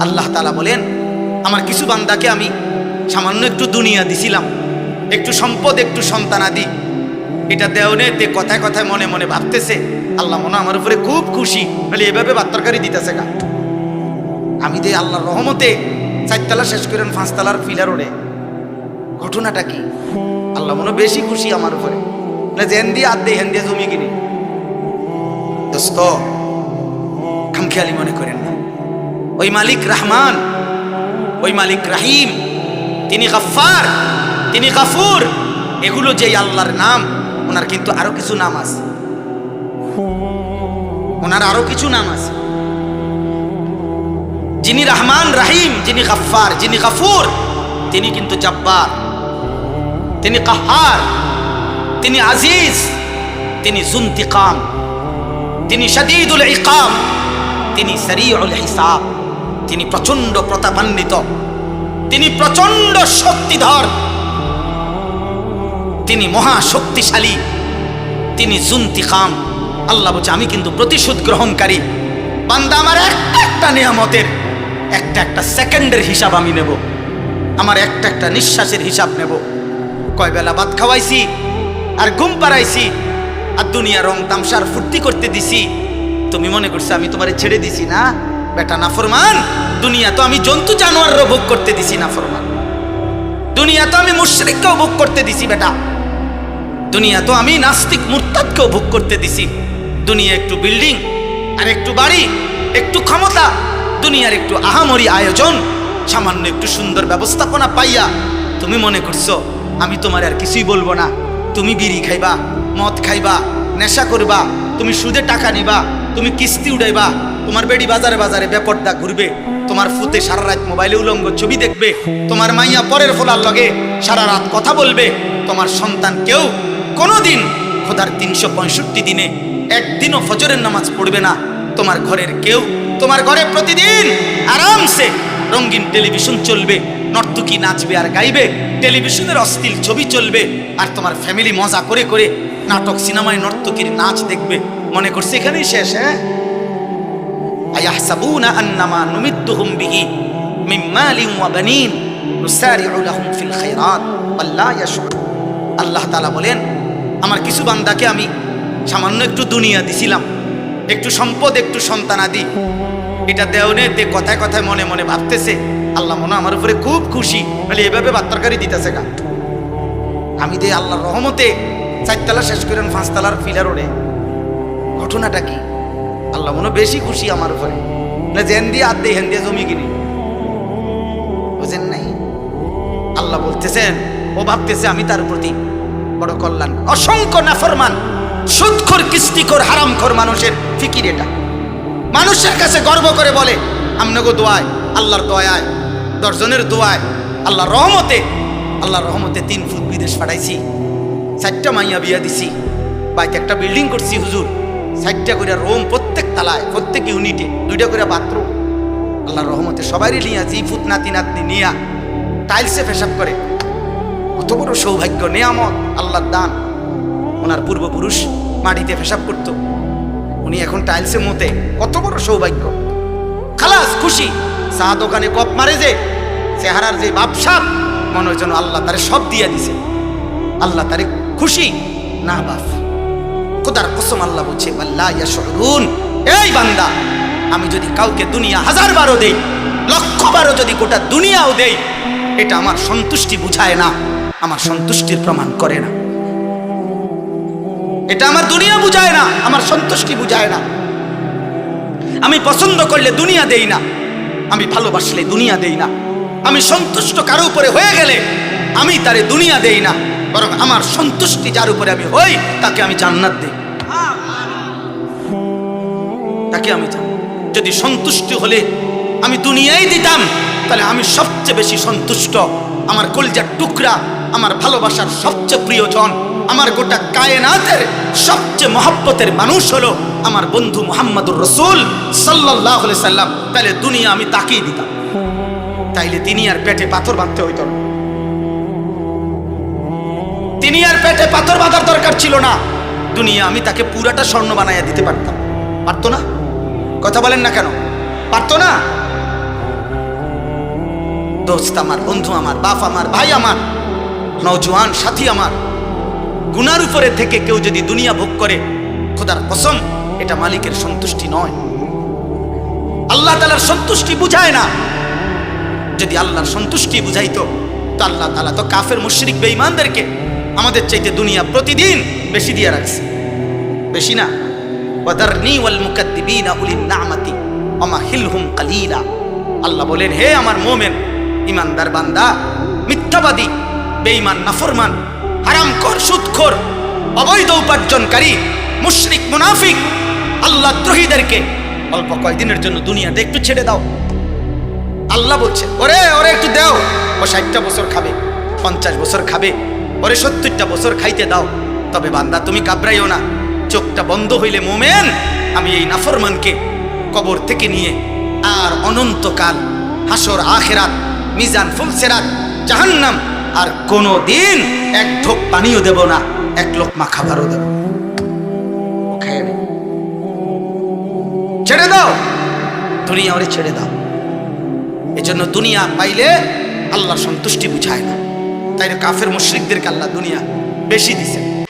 আল্লাহ তাআলা বলেন, আমার কিছু বান্দাকে আমি সামান্য একটু দুনিয়া দিছিলাম, একটু সম্পদ, একটু সন্তানাদি, এটা দেওনেতে কথায় কথায় মনে মনে ভাবতেছে আল্লাহ মনে আমার উপরে খুব খুশি, বলে এভাবে বাত্তরকারি দিতেছে গা। আমি দে আল্লাহর রহমতে 4 তলা শেষ করেন 5 তলার ফিলার ওড়ে। ঘটনাটা কি? আল্লাহ মনে বেশি খুশি আমার উপরে, জেন দিয়ে আদ দিয়ে হেন দিয়ে জমি কিনি। দোস্ত, খামখেয়ালি মনে করেন না। ওই মালিক রহমান, ওই মালিক রাহিম, তিনি গফফার, তিনি গফুর, এগুলো যেই আল্লাহর নাম, ওনার কিন্তু আরো কিছু নাম আছে, ওনার আরো কিছু নাম আছে। যিনি রহমান রাহিম, যিনি গফফার, যিনি গফুর, তিনি কিন্তু জব্বার, তিনি কাহার, তিনি আজিজ, তিনি যুনতিকাম, তিনি শাদীদুল ইকাম, তিনি সারিউল হিসাব, তিনি প্রচন্ড প্রতাপান্বিত, তিনি প্রচন্ড শক্তিধর, তিনি মহা শক্তিশালী, তিনি যুনতিকাম। আল্লাহ বলছে আমি কিন্তু প্রতিশোধ গ্রহণকারী। বান্দা আমার একটা একটা নিয়ামতের একটা একটা সেকেন্ডের হিসাব আমি নেব, আমার একটা একটা নিঃশ্বাসের হিসাব নেব। কয় বেলা ভাত খাওয়াইছি আর ঘুম পাড়াইছি আর দুনিয়া রং তামসার ফুর্তি করতে দিছি, তুমি মনে করছো আমি তোমারে ছেড়ে দিছি? না বেটা নাফরমান, দুনিয়া তো আমি জন্তু জানোয়ারও ভোগ করতে দিছি নাফরমান, দুনিয়া তো আমি মুশরিককেও ভোগ করতে দিছি বেটা, দুনিয়া তো আমি নাস্তিক মুরতাদকেও ভোগ করতে দিছি। দুনিয়া একটু বিল্ডিং আর একটু বাড়ি, একটু ক্ষমতা, দুনিয়ার একটু আহামরি আয়োজন, সামান্য একটু সুন্দর ব্যবস্থাপনা পাইয়া তুমি মনে করছো আমি তোমার আর কিছুই বলবো না। তুমি বিড়ি খাইবা, মদ খাইবা, নেশা করবা, তুমি সুদে টাকা নিবা, তুমি কিস্তি উড়াইবা, তোমার বেড়ি বাজারে বাজারে বেপর্দা ঘুরবে, তোমার ফুতে সারা রাত মোবাইলে উলঙ্গ ছবি দেখবে, তোমার মাইয়া পরের ফোলার লগে সারা রাত কথা বলবে, তোমার সন্তান কেউ কোনোদিন খোদার 365 দিনে একদিনও ফজরের নামাজ পড়বে না, তোমার ঘরের কেউ, তোমার ঘরে প্রতিদিন আরামসে রঙিন টেলিভিশন চলবে, নর্তকী নাচবে আর গাইবে, টেলিভিশনের অশ্লীল ছবি চলবে, আর তোমার ফ্যামিলি মজা করে করে নাটক সিনেমায় নর্তকীর নাচ দেখবে। মনে করছে এখানেই শেষ? হ্যাঁ, আয়াহসাবুনা আন্নামা নুমিদ্দুহুম বিহি মিন মালিন ওয়া বানিন নুসারিউ লাহুম ফিল খায়রাত ওয়াল্লা ইয়াশউর। আল্লাহ তাআলা বলেন, আমার কিছু বান্দাকে আমি সামান্য একটু দুনিয়া দিছিলাম, একটু সম্পদ, একটু সন্তানাদি, এটা দেওনেতে কথায় কথায় মনে মনে ভাবতেছে আল্লাহ মনে আমার উপরে খুব খুশি, বলে এভাবে বাত্তরকারি দিতেছে গা। আমি দে আল্লাহর রহমতে 4 তলা শেষ করেন 5 তলার ফিলার ওড়ে। ঘটনাটা কি? আল্লাহ মনে বেশি খুশি আমার উপরে, জেন দিয়ে আদ দিয়ে হেন দিয়ে জমি কিনি। বুঝেন নাই? আল্লাহ বলতেছেন, ও ভাবতেছে আমি তার প্রতি বড় কল্যাণ। অসংখ্য নাফরমান, সুদখোর, কিস্তিখোর, হারামখোর মানুষের ফিকির এটা। মানুষের কাছে গর্ব করে বলে আমনগো দোয়ায়, আল্লাহর দয়ায়, 10 জনের দোয়ায়, আল্লাহর রহমতে, আল্লাহর রহমতে 3 ফুট বিদেশ পাঠাইছি, 4টা মাইয়া বিয়া দিছি, বাড়িতে একটা বিল্ডিং করছি হুজুর, 4টা করে রুম, প্রত্যেক তালায়, প্রত্যেক ইউনিটে 2টা করে বাথরুম। আল্লাহর রহমতে সবারই নিয়া, জি ফুট নাতি নাতনি নিয়া টাইলসে পেশাব করে। কত বড় সৌভাগ্য, নেয়ামত, আল্লাহর দান। ওনার পূর্বপুরুষ মাটিতে পেশাব করতো, উনি এখন টাইলসে মতে, কত বড় সৌভাগ্য। খালাস খুশি। চা দোকানে কপ মারে যে চেহারার যে বাপসাপ, মনে হয় যেন আল্লাহ তারে সব দিয়া দিছে, আল্লাহ তারে খুশি না বাপ। খোদার কসম আল্লাহ বলছে আল্লাহ ইয়াশউরুন, এই বান্দা আমি যদি কাউকে দুনিয়া 1000 বারও দেই, 1,00,000 বারও যদি গোটা দুনিয়াও দেই, এটা আমার সন্তুষ্টি বুঝায় না, আমার সন্তুষ্টির প্রমাণ করে না। এটা আমার দুনিয়া বুঝায় না, আমার সন্তুষ্টি বুঝায় না। আমি পছন্দ করলে দুনিয়া দেই না, আমি ভালোবাসলে দুনিয়া দেই না, আমি সন্তুষ্ট কারো উপরে হয়ে গেলে আমি তারে দুনিয়া দেই না, বরং আমার সন্তুষ্টি যার উপরে আমি হই তাকে আমি জান্নাত দেই, তাকে আমি জান্নাত। যদি সন্তুষ্টি হলে আমি দুনিয়াই দিতাম, তাহলে আমি সবচেয়ে বেশি সন্তুষ্ট। আমার কলিজার টুকরা, আমার ভালোবাসার সবচেয়ে প্রিয়জন, আমার গোটা কায়নাতের সবচেয়ে মহব্বতের মানুষ হলো আমার বন্ধু মুহাম্মদুর রাসূল সাল্লাল্লাহু আলাইহি সাল্লাম। তাহলে দুনিয়া আমি তাকেই দিতাম, তাইলে তিনি আর পেটে পাথর বাঁধতে হইতো না, তিনি আর পেটে পাথর বাঁধার দরকার ছিল না। দুনিয়া আমি তাকে পুরাটা স্বর্ণ বানাইয়া দিতে পারতাম, পারতো না? কথা বলেন না কেন? পারতো না? দোস্ত আমার, বন্ধু আমার, বাপ আমার, ভাই আমার, নওজোয়ান সাথী আমার, গুনার উপরে থেকে কেউ যদি দুনিয়া ভোগ করে, খোদার কসম এটা মালিকের সন্তুষ্টি নয়। আল্লাহ তাআলার সন্তুষ্টি বুঝায় না। যদি আল্লাহর সন্তুষ্টি বুঝাইতো তো আল্লাহ তাআলা তো কাফের মুশরিক বেঈমানদেরকে আমাদের চাইতে দুনিয়া প্রতিদিন বেশি দিয়ে রাখছে, বেশি না? ওয়াদারনি ওয়াল মুকাদ্দিবিনা উলিন নামাতি ওয়ামাহিলহুম কালিলা। আল্লাহ বলেন, হে আমার মুমিন ইমানদার বান্দা, মিথ্যাবাদী, বেঈমান, নাফরমান, হারামখোর, সুদখোর, অবৈধ উপার্জনকারী, মুশরিক, মুনাফিক, আল্লাহ দ্রোহীদেরকে অল্প কয়েকদিনের জন্য দুনিয়াতে একটু ছেড়ে দাও। আল্লাহ বলছে, ওরে একটু দাও, ও 60টা বছর খাবে, 50 বছর খাবে, ওরে 70টা বছর খাইতে দাও। তবে বান্দা তুমি ঘাবড়াইও না, চোখটা বন্ধ হইলে মোমেন আমি এই নাফরমানকে কবর থেকে নিয়ে আর অনন্তকাল হাসর, আখিরাত, মিজান, ফুলসিরাত, জাহান্নাম আর কোনো দিন এক ঢোক পানিও দেব না, এক লোকমা খাবারও দেব। ছেড়ে দাও দুনিয়া, ওরে ছেড়ে দাও। এজন্য দুনিয়া পাইলে আল্লাহ সন্তুষ্টি বুঝায় না। তাই কাফের মুশরিকদেরকে আল্লাহ দুনিয়া বেশি দিছে।